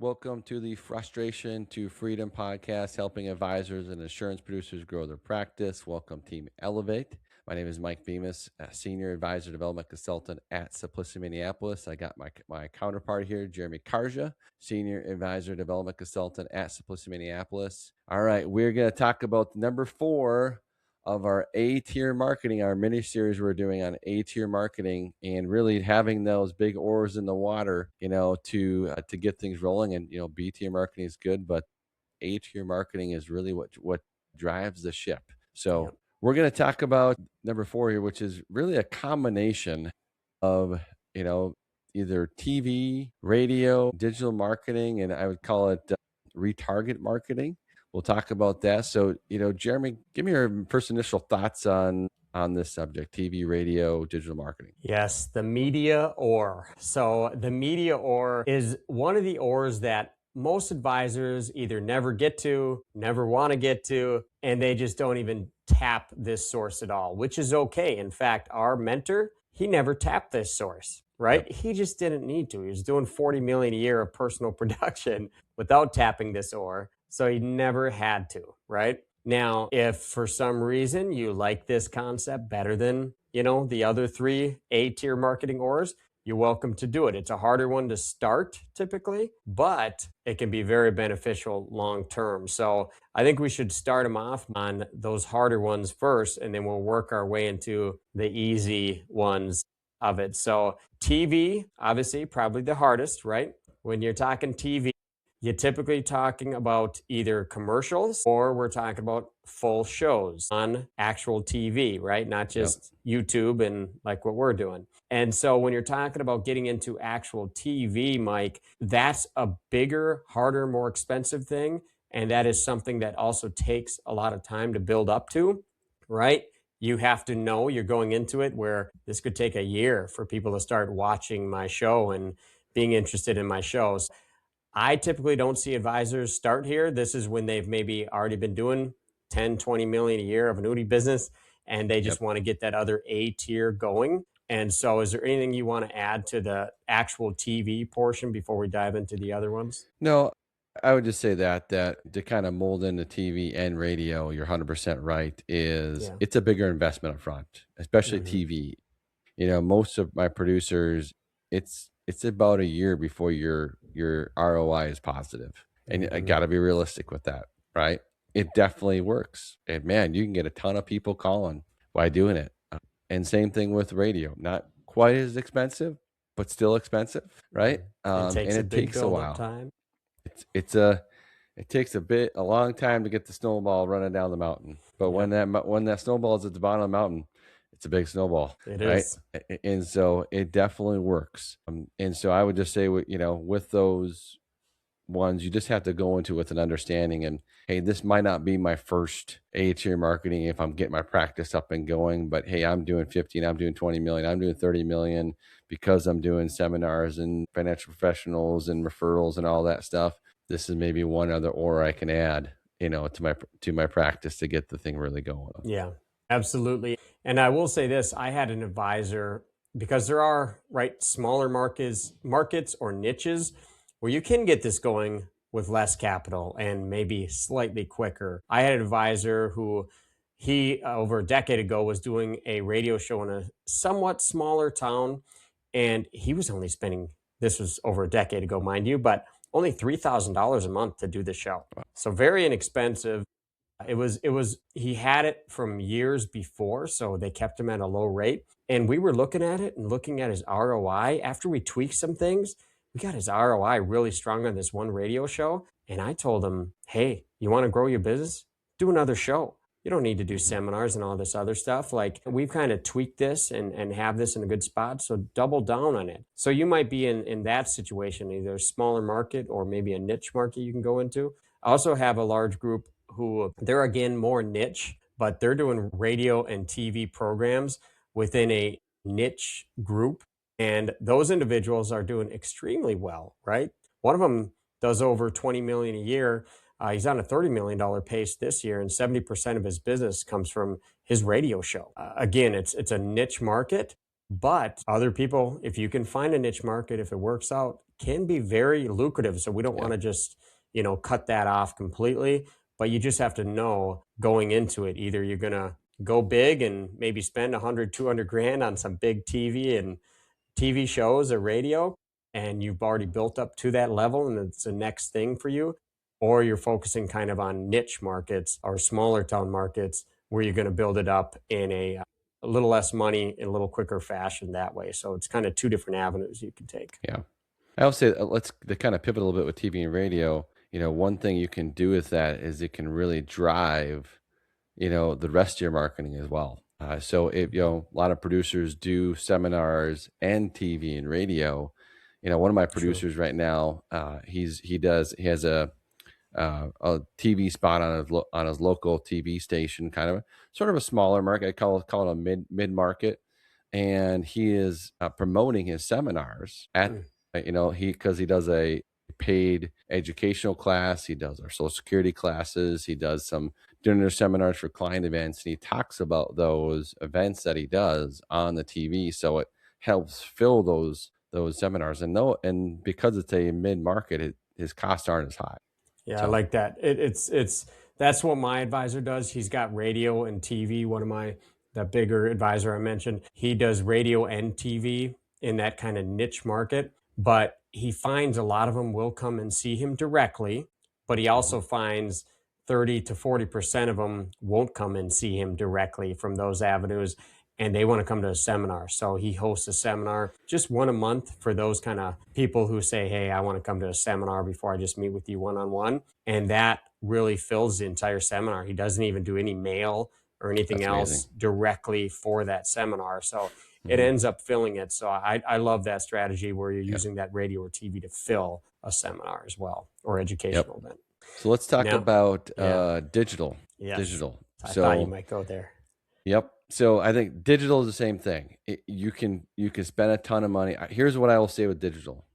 Welcome to the Frustration to Freedom podcast, helping advisors and insurance producers grow their practice. Welcome, Team Elevate. My name is Mike Bemis, a Senior Advisor Development Consultant at Simplicity Minneapolis. I got my counterpart here, Jeremy Karja, Senior Advisor Development Consultant at Simplicity Minneapolis. All right, we're going to talk about number 4 of our A-tier marketing, our mini series we're doing on A-tier marketing, and really having those big oars in the water, to get things rolling. And B-tier marketing is good, but A-tier marketing is really what drives the ship. So we're going to talk about number 4 here, which is really a combination of either TV, radio, digital marketing, and I would call it retarget marketing. We'll talk about that. So, Jeremy, give me your first initial thoughts on this subject, TV, radio, digital marketing. Yes, the media oar. So the media oar is one of the oars that most advisors either never get to, never want to get to, and they just don't even tap this source at all, which is okay. In fact, our mentor, he never tapped this source, right? Yep. He just didn't need to. He was doing $40 million a year of personal production without tapping this oar. So he never had to, right? Now, if for some reason you like this concept better than, the other 3 A-tier marketing oars, you're welcome to do it. It's a harder one to start typically, but it can be very beneficial long-term. So I think we should start them off on those harder ones first, and then we'll work our way into the easy ones of it. So TV, obviously, probably the hardest, right? When you're talking TV, you're typically talking about either commercials or we're talking about full shows on actual TV, right? Not just YouTube and like what we're doing. And so when you're talking about getting into actual TV, Mike, that's a bigger, harder, more expensive thing. And that is something that also takes a lot of time to build up to, right? You have to know you're going into it where this could take a year for people to start watching my show and being interested in my shows. I typically don't see advisors start here. This is when they've maybe already been doing 10, 20 million a year of annuity business, and they just want to get that other A tier going. And so is there anything you want to add to the actual TV portion before we dive into the other ones? No, I would just say that to kind of mold into TV and radio, you're 100% right, it's a bigger investment up front, especially TV. Most of my producers, it's about a year before your ROI is positive. And I got to be realistic with that, right? It definitely works. And man, you can get a ton of people calling by doing it. And same thing with radio. Not quite as expensive, but still expensive, right? It takes a while. Time. It takes a long time to get the snowball running down the mountain. But when that snowball is at the bottom of the mountain, it's a big snowball. It right? is. And so it definitely works. And so I would just say, with those ones, you just have to go into it with an understanding. And hey, this might not be my first A-tier marketing if I'm getting my practice up and going, but hey, I'm doing 15, I'm doing 20 million, I'm doing 30 million because I'm doing seminars and financial professionals and referrals and all that stuff. This is maybe one other oar I can add, to my practice to get the thing really going. Yeah. Absolutely. And I will say this, I had an advisor, because there are smaller markets or niches where you can get this going with less capital and maybe slightly quicker. I had an advisor who he over a decade ago was doing a radio show in a somewhat smaller town, and he was only spending, this was over a decade ago, mind you, but only $3,000 a month to do the show. So very inexpensive. He had it from years before, so they kept him at a low rate. And we were looking at it and looking at his ROI. After we tweaked some things, we got his ROI really strong on this one radio show. And I told him, hey, you want to grow your business? Do another show. You don't need to do seminars and all this other stuff. Like, we've kind of tweaked this and have this in a good spot. So double down on it. So you might be in that situation, either a smaller market or maybe a niche market you can go into. I also have a large group who they're again more niche, but they're doing radio and TV programs within a niche group. And those individuals are doing extremely well, right? One of them does over 20 million a year. He's on a $30 million pace this year, and 70% of his business comes from his radio show. Again, it's a niche market, but other people, if you can find a niche market, if it works out, can be very lucrative. So we don't Yeah. want to just, cut that off completely, but you just have to know going into it, either you're going to go big and maybe spend 100, 200 grand on some big TV and TV shows or radio, and you've already built up to that level and it's the next thing for you, or you're focusing kind of on niche markets or smaller town markets where you're going to build it up in a little less money in a little quicker fashion that way. So it's kind of two different avenues you can take. Yeah. I will say, let's to kind of pivot a little bit with TV and radio. One thing you can do with that is it can really drive, the rest of your marketing as well. So if, a lot of producers do seminars and TV and radio. One of my True. producers right now, he has a TV spot on his local TV station, kind of sort of a smaller market. I call it a mid market, and he is promoting his seminars at Mm. because he does a paid educational class. He does our Social Security classes. He does some dinner seminars for client events, and he talks about those events that he does on the TV. So it helps fill those seminars, and because it's a mid market, his costs aren't as high. Yeah, I So like that. It's that's what my advisor does. He's got radio and TV. The bigger advisor I mentioned, he does radio and TV in that kind of niche market, but he finds a lot of them will come and see him directly, but he also finds 30 to 40% of them won't come and see him directly from those avenues, and they want to come to a seminar. So he hosts a seminar, just one a month, for those kind of people who say, hey, I want to come to a seminar before I just meet with you one-on-one. And that really fills the entire seminar. He doesn't even do any mail or anything That's else amazing. directly for that seminar. So it Mhm. ends up filling it. So I love that strategy where you're Yep. using that radio or TV to fill a seminar as well, or Yep. educational event. So let's talk Now, about yeah, digital. yes, Digital. I thought you So might go there. yep. So I think digital is the same thing. You can spend a ton of money. Here's what I will say with digital: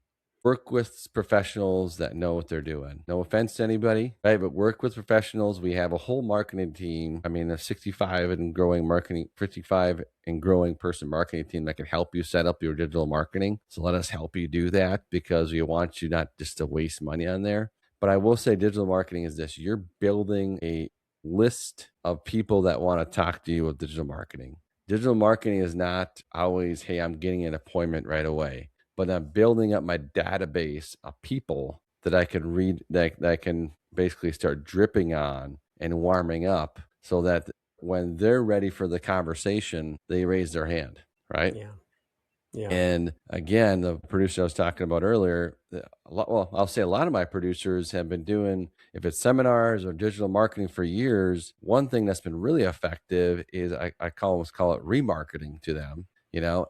work with professionals that know what they're doing. No offense to anybody, right? But work with professionals. We have a whole marketing team. I mean, a 55 and growing person marketing team that can help you set up your digital marketing. So let us help you do that, because we want you not just to waste money on there. But I will say digital marketing is this: you're building a list of people that want to talk to you with digital marketing. Digital marketing is not always, hey, I'm getting an appointment right away, but I'm building up my database of people that I can read, that I can basically start dripping on and warming up, so that when they're ready for the conversation, they raise their hand, right? Yeah. Yeah. And again, the producer I was talking about earlier, I'll say a lot of my producers have been doing, if it's seminars or digital marketing for years, one thing that's been really effective is I almost call it remarketing to them,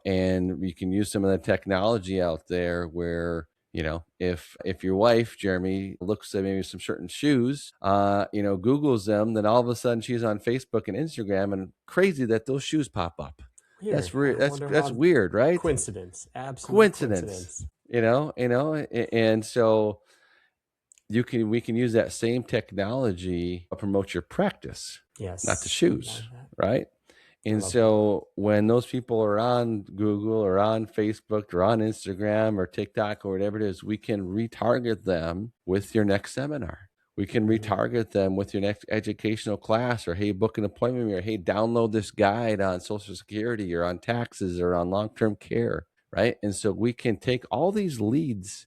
and you can use some of the technology out there where, if your wife, Jeremy, looks at maybe some certain shoes, Googles them, then all of a sudden she's on Facebook and Instagram, and crazy that those shoes pop up. That's Weird. weird. I wonder That's how. weird, right? Coincidence. Absolute Coincidence, coincidence. and so we can use that same technology to promote your practice, not the Yes. shoes, Love that. right? And Love that. so when those people are on Google or on Facebook or on Instagram or TikTok or whatever it is, we can retarget them with your next seminar. We can retarget them with your next educational class, or hey, book an appointment with me, or hey, download this guide on Social Security or on taxes or on long-term care, right? And so we can take all these leads,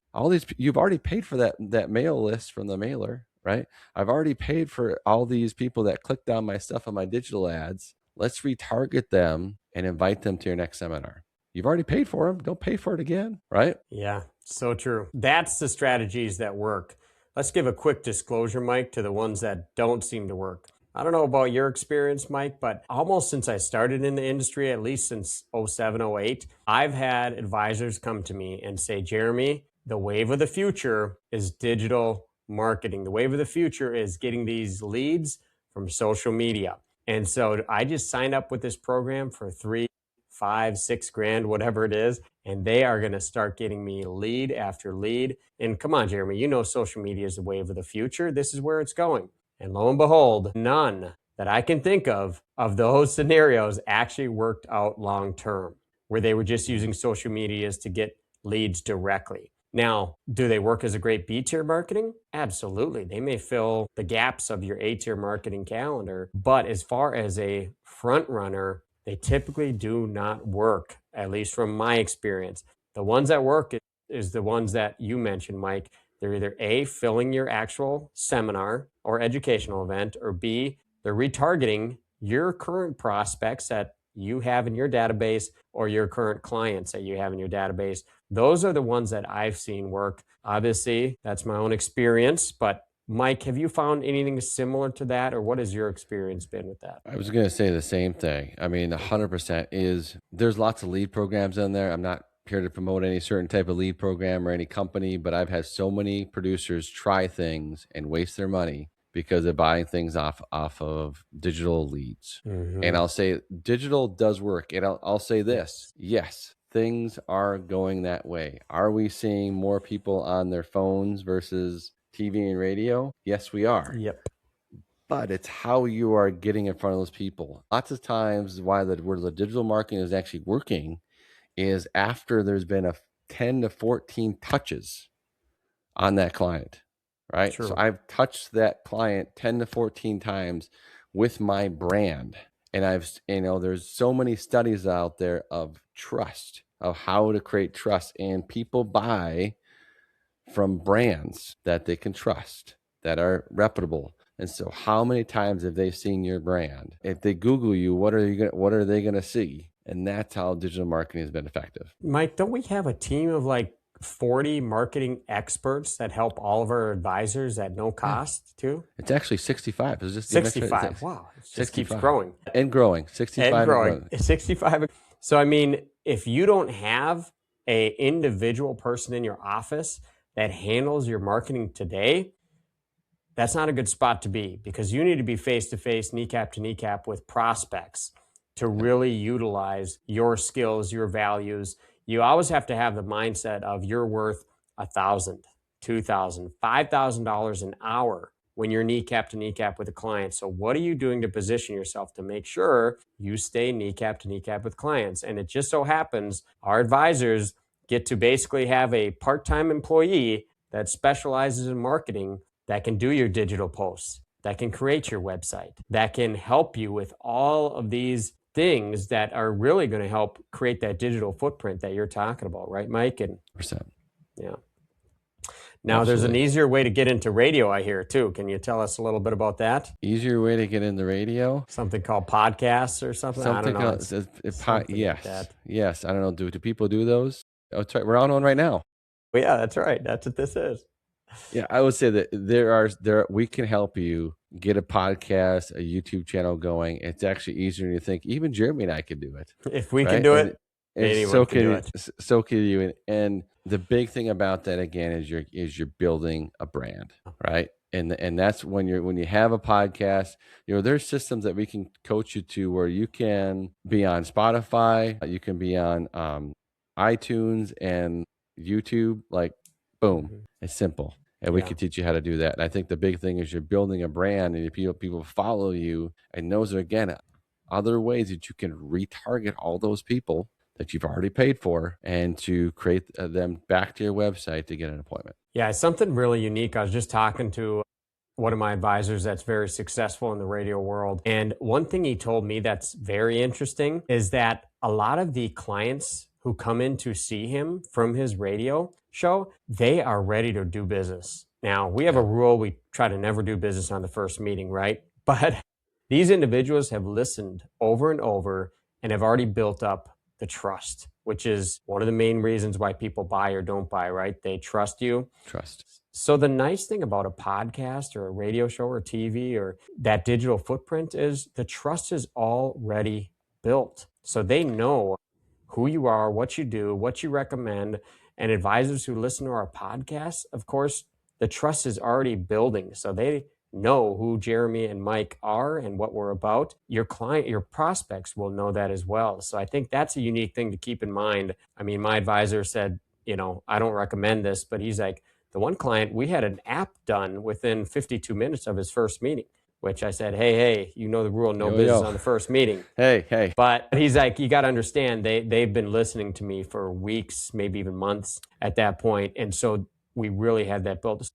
you've already paid for that mail list from the mailer, right? I've already paid for all these people that clicked on my stuff on my digital ads. Let's retarget them and invite them to your next seminar. You've already paid for them. Don't pay for it again, right? Yeah, so true. That's the strategies that work. Let's give a quick disclosure, Mike, to the ones that don't seem to work. I don't know about your experience, Mike, but almost since I started in the industry, at least since 07, 08, I've had advisors come to me and say, Jeremy, the wave of the future is digital marketing. The wave of the future is getting these leads from social media. And so I just signed up with this program for 3, 5, 6 grand, whatever it is. And they are going to start getting me lead after lead. And come on, Jeremy, social media is the wave of the future. This is where it's going. And lo and behold, none that I can think of those scenarios actually worked out long term, where they were just using social medias to get leads directly. Now, do they work as a great B-tier marketing? Absolutely. They may fill the gaps of your A-tier marketing calendar, but as far as a front runner, they typically do not work, at least from my experience. The ones that work is the ones that you mentioned, Mike. They're either A, filling your actual seminar or educational event, or B, they're retargeting your current prospects that you have in your database or your current clients that you have in your database. Those are the ones that I've seen work. Obviously, that's my own experience, but Mike, have you found anything similar to that, or what has your experience been with that? I was going to say the same thing. I mean, 100% is there's lots of lead programs in there. I'm not here to promote any certain type of lead program or any company, but I've had so many producers try things and waste their money because they're buying things off of digital leads. And I'll say digital does work. And I'll say this, yes, things are going that way. Are we seeing more people on their phones versus TV and radio? Yes, we are. Yep. But it's how you are getting in front of those people. Lots of times where the digital marketing is actually working is after there's been a 10 to 14 touches on that client, right? True. So I've touched that client 10 to 14 times with my brand. And there's so many studies out there of trust, of how to create trust, and people buy from brands that they can trust, that are reputable. And so how many times have they seen your brand? If they Google you, what are they going to see? And that's how digital marketing has been effective. Mike, don't we have a team of like 40 marketing experts that help all of our advisors at no cost too? It's actually 65. It's just 65. Wow. It just keeps growing. And growing. 65 and growing. 65. So, I mean, if you don't have an individual person in your office that handles your marketing today, that's not a good spot to be, because you need to be face-to-face, kneecap to kneecap with prospects to really utilize your skills, your values. You always have to have the mindset of you're worth $1,000, $2,000, $5,000 an hour when you're kneecap to kneecap with a client. So what are you doing to position yourself to make sure you stay kneecap to kneecap with clients? And it just so happens our advisors get to basically have a part-time employee that specializes in marketing that can do your digital posts, that can create your website, that can help you with all of these things that are really going to help create that digital footprint that you're talking about, right, Mike? And percent. Yeah. Now, there's an easier way to get into radio, I hear, too. Can you tell us a little bit about that? Easier way to get into radio? Something called podcasts or something? I don't know. Yes. Yes. I don't know. Do people do those? Oh, that's right. We're on one right now. Well, yeah, that's right. That's what this is. Yeah, I would say that we can help you get a podcast, a YouTube channel going. It's actually easier than you think. Even Jeremy and I could do it. If we can do it, anyone can do it. So can you. And the big thing about that again is you're building a brand, right? And that's when you have a podcast, there's systems that we can coach you to where you can be on Spotify, you can be on iTunes and YouTube, like boom, it's simple. And we can teach you how to do that. And I think the big thing is you're building a brand, and if people follow you, and those are, again, other ways that you can retarget all those people that you've already paid for and to create them back to your website to get an appointment. Yeah, it's something really unique. I was just talking to one of my advisors that's very successful in the radio world. And one thing he told me that's very interesting is that a lot of the clients who come in to see him from his radio show, they are ready to do business. Now, we have a rule, we try to never do business on the first meeting, right? But these individuals have listened over and over and have already built up the trust, which is one of the main reasons why people buy or don't buy, right? They trust you. Trust. So the nice thing about a podcast or a radio show or TV or that digital footprint is the trust is already built. So they know who you are, what you do, what you recommend. And advisors who listen to our podcast, of course, the trust is already building. So they know who Jeremy and Mike are and what we're about. Your client, your prospects will know that as well. So I think that's a unique thing to keep in mind. I mean, my advisor said, I don't recommend this, but he's like, the one client, we had an app done within 52 minutes of his first meeting. which I said, hey, you know the rule, no Yo, business yo. on the first meeting. Hey. But he's like, you got to understand, they've been listening to me for weeks, maybe even months at that point. And so we really had that built.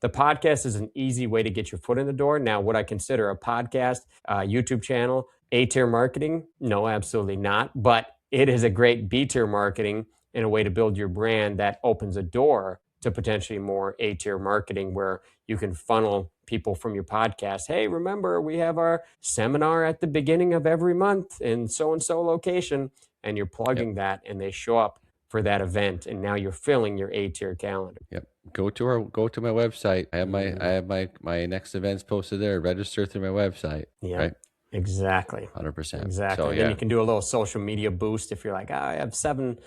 The podcast is an easy way to get your foot in the door. Now, would I consider a podcast, YouTube channel, A-tier marketing? No, absolutely not. But it is a great B-tier marketing and a way to build your brand that opens a door to potentially more A-tier marketing where you can funnel people from your podcast. Hey, remember, we have our seminar at the beginning of every month in so-and-so location, and you're plugging that and they show up for that event, and now you're filling your A-tier calendar. Yep. Go to my website. I have my next events posted there. Register through my website. Yeah. Right? Exactly. 100%. Exactly. So, And then you can do a little social media boost if you're like, I have seven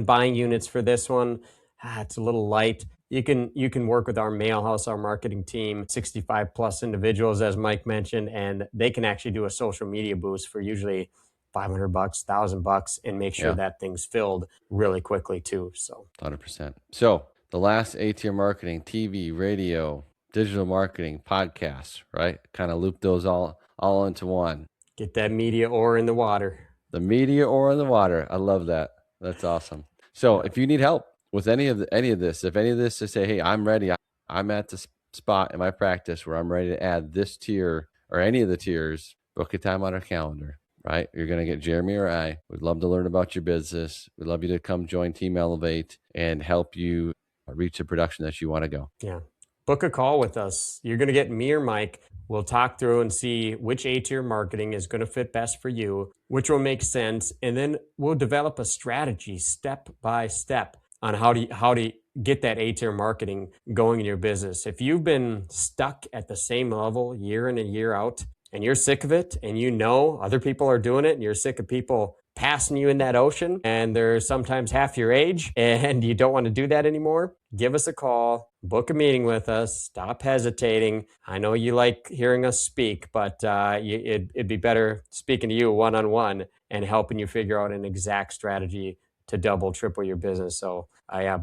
buying units for this one. It's a little light. You can work with our Mailhouse, our marketing team, 65 plus individuals, as Mike mentioned, and they can actually do a social media boost for usually $500, $1,000, and make sure that thing's filled really quickly too. So 100%. So the last A-tier marketing, TV, radio, digital marketing, podcasts, right? Kind of loop those all into one. Get that media ore in the water. The media ore in the water. I love that. That's awesome. So if you need help with any of this, if any of this to say, hey, I'm ready. I'm at the spot in my practice where I'm ready to add this tier or any of the tiers, book a time on our calendar. Right? You're going to get Jeremy or I. We'd love to learn about your business. We'd love you to come join Team Elevate and help you reach the production that you want to go. Yeah. Book a call with us. You're going to get me or Mike. We'll talk through and see which A-tier marketing is going to fit best for you, which will make sense. And then we'll develop a strategy step by step on how to get that A-tier marketing going in your business. If you've been stuck at the same level year in and year out, and you're sick of it, and you know other people are doing it, and you're sick of people passing you in that ocean, and they're sometimes half your age, and you don't want to do that anymore, give us a call, book a meeting with us, stop hesitating. I know you like hearing us speak, but it'd be better speaking to you one-on-one and helping you figure out an exact strategy to double, triple your business. So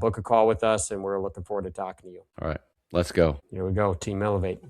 book a call with us, and we're looking forward to talking to you. All right, let's go. Here we go, Team Elevate.